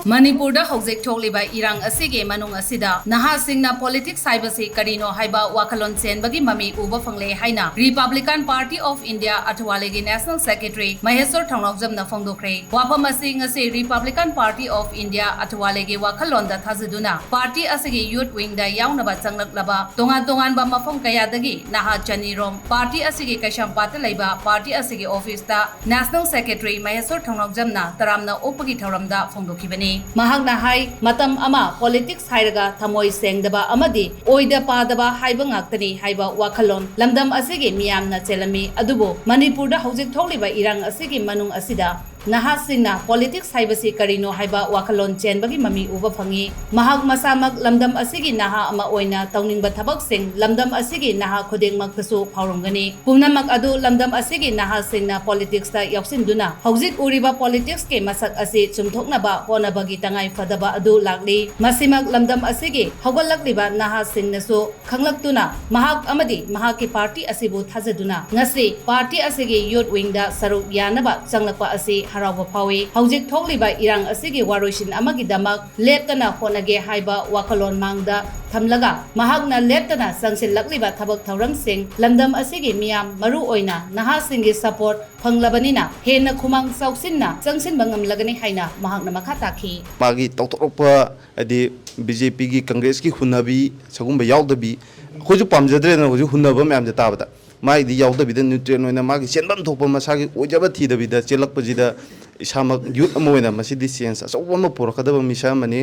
Manipur da hojik thokliba irang asige manung asida Naha singna politics haibasi karino haiba wakalon senbagi mami uba fangle Haina Republican Party of India Athwalegi National Secretary Maheshwar Thounaojam na Fongdokhre wapam asi ngasi Republican Party of India Athwalegi wakalon da thaziduna party asige youth wing da yaunaba changlaklaba tongan ba mafam kayadagi Naha chanirom party asige kaishampata laiba party asige office da National Secretary Maheshwar Thounaojam na taramna opagi thoramda Fongdokhibani Mahagna hai matam ama politics hairaga thamoi sengdaba amadi oida padaba haiba ngaktani haiba wakalon lamdam asige miyamna chelami adubo Manipur da hojik thokliba irang asige manung asida Naha singna politics haibasi karino haiba wakalon chenbagi mami uba phangi mahag masamag lamdam asigi Naha ama oina tauningba thabak sing lamdam asigi Naha khudengmak tasu phawrongani pumnamak adu lamdam asigi Naha singna politics ta yaksinduna hojik uriba politics ke masak asi chumthoknaba honabagi tangai fadaba adu lakli masimag lamdam asigi hawgallakliba Naha singnasu khanglaktuna mahag amadi mahaki party asibu thajaduna ngasi party asigi youth wing da saruk yanaba changlakpa asi harawa phawi hojik thokliba irang asigi waroisin amagi damak leptana honage haiba wakalon mangda thamlaga mahagna leptana sangsil lakliba thabak thawrang sing lamdam asigi miyam maru oina Naha singi support phanglabanina hena khumang sauksinna changsin bangam lagani haina mahagna makha takhi magi tawtorpa adi BJP gi Congress gi hunabi sagumba yawdabi khoju pamjadre na khoju hunaba myam ja tabada mai di yawdabi da nutrient oina magi senbam thokpa masagi ojaba thidabi da chelakpajida isamak youth amoina masidi sense asawama porakadaba misa mani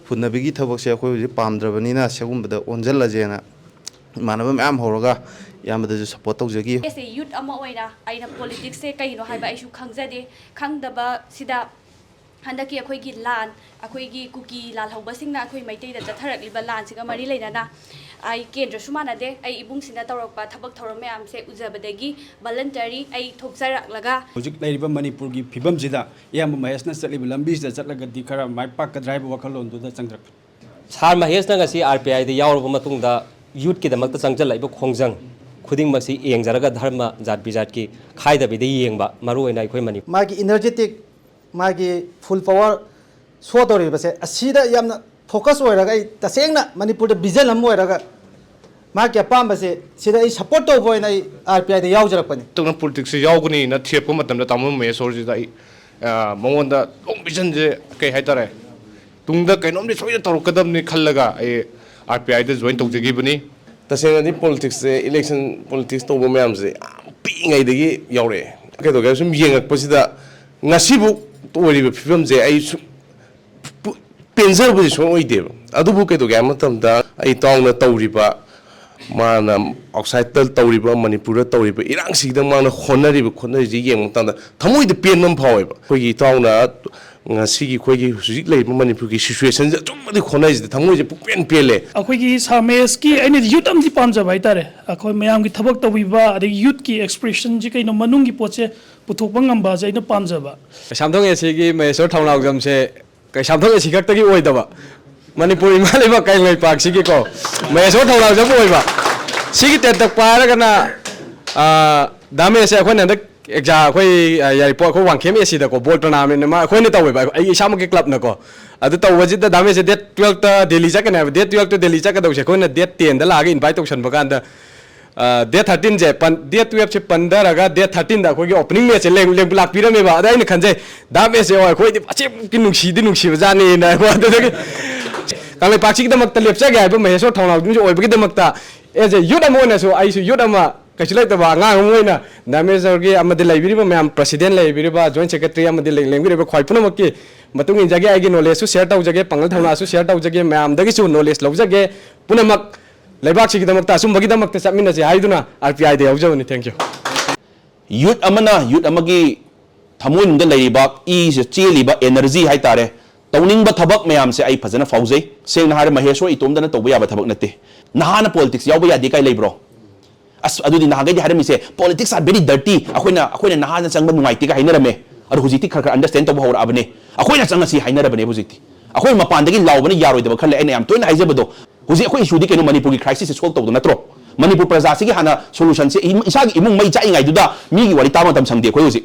hunabi gi thabak se khoi pamdrabani na sagumba da onjallajena manaba myam horaga yamada support tawjagi ese youth ama oina aina politics se kaino haiba aisu khangjade khangdaba sida handaki akhoi gi lan akhoi gi kuki lal hauba singna akhoi maitai da chatharakliba lan singa mari leina ai kendra sumana de ai ibung sina tawrakpa thabak thoram mayam se ujabadagi voluntary ai thokjaraklaga hojik lairiba Manipur gi phibam jida yam mahesna chatliba lambi da chatlaga di khara mai pak ka drive wakalon du da changrak sar mahesna ngasi RPI da yawrba matungda youth ki damakta changjal laiba khongjang khuding masi yengjaraga dharma jat bijat ki khaida bi de yengba maru oina akhoi mani magi energetic magi full power so dori base asida yamna focus oiraga ai tasengna Manipur da vision am oiraga magi apam base sida ai support to boy nai RPI da yawjarakpani tungna politics yawguni na thiepa matamda tamu Maheshwar ji dai mongonda long vision je kai haitare tungda kainom ni soya torokadam ni khallaga ai RPI da join tawjagi bani tasengna ni politics election politics to bo mayam je pi ngai dagi yawre kai to ga sum yengak pasida ngasibu toiriba phibam je ai penjar bu so oide adubu kai to ga matamda ai tawna tawriba mana outside tawriba Manipur tawriba irang sigda mana khonariba khonari ji yeng matamda thamoi de pen mam phaweba khoi gi tawna ngasi gi khoi gi hujik leiba Manipur gi situation ja chumadi khonai ji thamoi je pen pele akhoi gi sames ki ani youth am ji pamja bai tare akhoi mayam gi thabak tawiba ade youth ki expression ji kaino manung gi poche puthokpa ngamba jaina pamjaba samthong esigi Maheshwar Thounaojam se kai samthong esi gaktagi oidaba Manipur imaleba kai ngai pak sigi ko Maheshwar Thounaojam oiba sigi tetak paraga na dame se akhoi na exam akhoi yari po akhoi wangkhem esi da ko ball tournament ma akhoi ne taweba ai isam ke club na ko adu tawajid da dame se date 12 ta Delhi cha kana date 12 ta Delhi cha ka dau se akhoi na date 10 da laga invite tawsan baganda date 13 je date 12 che pandar aga date 13 da akhoi opening match leng lak pirame ba adai ne khanje dame se akhoi di ache ki nungsi jani na ko adu kang le paksi da makta lepcha ga ba Maheshwar Thounaojam jo oibagi da makta as a youth amona so ai su youth ama kasilai ta ba nga ngoina Maheshwar gi amade laibiriba mayam president laibiriba joint secretary amade lengbiriba khwaipuna makki matung injage ai gi knowledge su share taw jage pangal thauna su share taw jage mayam dagi su knowledge lau jage punamak laibak sigi damakta sum bagi damakta samina se haiduna RPI de yaujawni thank you youth amagi thamoin da laibak i se cheliba energy haitare tawning ba thabak mayam se ai phajana faujai sengna har Maheshwar itomda na tawba ya ba thabak nate Naha politics yawba ya de kai leibro as adudi Naha ga di harami se politics are very dirty akoina Naha na changba nungai ti ga hainarame adu hujiti khar understand to bahor abne akoina changa si hainarabane hujiti akoi mapandagi lawbane yaroi de khalle ene am toina haijabado huji akoi issue di keno Manipur gi crisis solve to do natro Manipur praja si gi hana solution se isa gi imung mai chai ngai duda mi gi wari tama tam sangde khoi huji